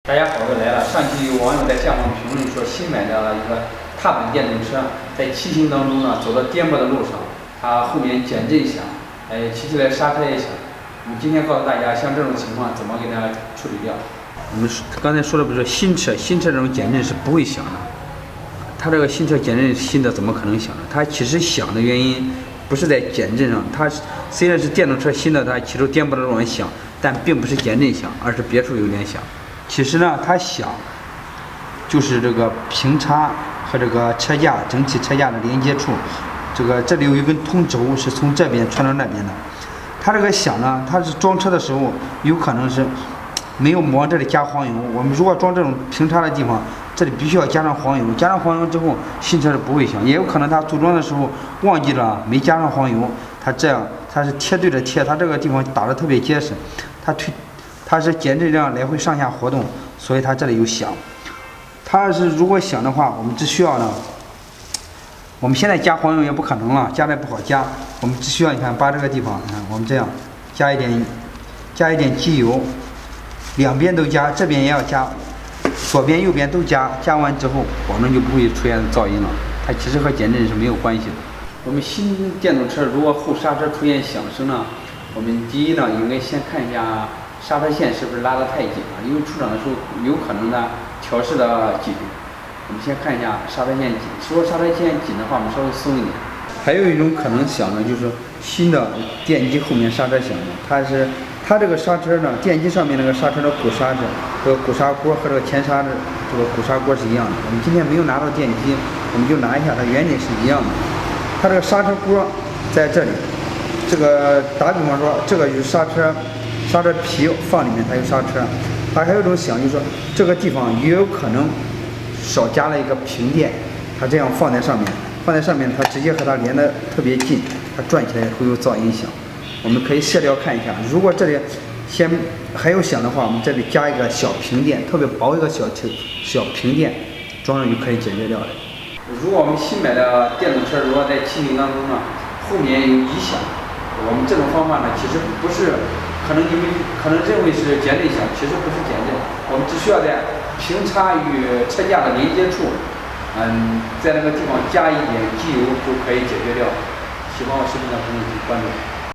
大家好，又来了。上期有网友在下方评论说，新买的一个踏板电动车在骑行当中呢，走到颠簸的路上，它后面减震响，骑起来刹车也响。我们今天告诉大家，像这种情况怎么给大家处理掉。我们刚才说的不是新车这种减震是不会响的，它这个新车减震新的怎么可能响呢？它其实响的原因不是在减震上，它虽然是电动车新的，它骑出颠簸的路上响，但并不是减震响，而是别处有点响。其实呢，它响就是这个平叉和这个车架整体车架的连接处，这里有一根通轴是从这边传到那边的。它这个响呢，它是装车的时候有可能是没有往这里加黄油。我们如果装这种平叉的地方，这里必须要加上黄油。加上黄油之后，新车是不会响。也有可能它组装的时候忘记了没加上黄油，它这样它是贴对着贴，它这个地方打得特别结实，它是减震这样来回上下活动，所以它这里有响。它是如果响的话，我们只需要呢，我们现在加黄油也不可能了，加的不好加。我们只需要你看把这个地方，你看我们这样加一点机油，两边都加，这边也要加，左边右边都加。加完之后，保证就不会出现噪音了。它其实和减震是没有关系的。我们新电动车如果后刹车出现响声呢，我们第一呢应该先看一下刹车线是不是拉得太紧了，因为出厂的时候有可能呢调试的紧。我们先看一下刹车线紧，如果刹车线紧的话，我们稍微松一点。还有一种可能响呢，就是新的电机后面刹车响的，它这个刹车呢，电机上面那个刹车的鼓刹这个鼓刹锅和这个前刹的这个鼓刹锅是一样的。我们今天没有拿到电机，我们就拿一下，它原理是一样的。它这个刹车锅在这里，这个打比方说，这个就是刹车皮放里面，它有刹车。它还有一种响，就是说这个地方也有可能少加了一个平垫，它这样放在上面，它直接和它连得特别近，它转起来会有噪音响。我们可以卸掉看一下，如果这里还有响的话，我们这里加一个小平垫，特别薄一个小平垫，装上就可以解决掉了。如果我们新买的电动车，如果在骑行当中呢，后面有异响，我们这种方法呢，其实不是，可能你们可能认为是减震响，其实不是减震，我们只需要在平叉与车架的连接处，在那个地方加一点机油就可以解决掉。喜欢我视频的朋友请关注。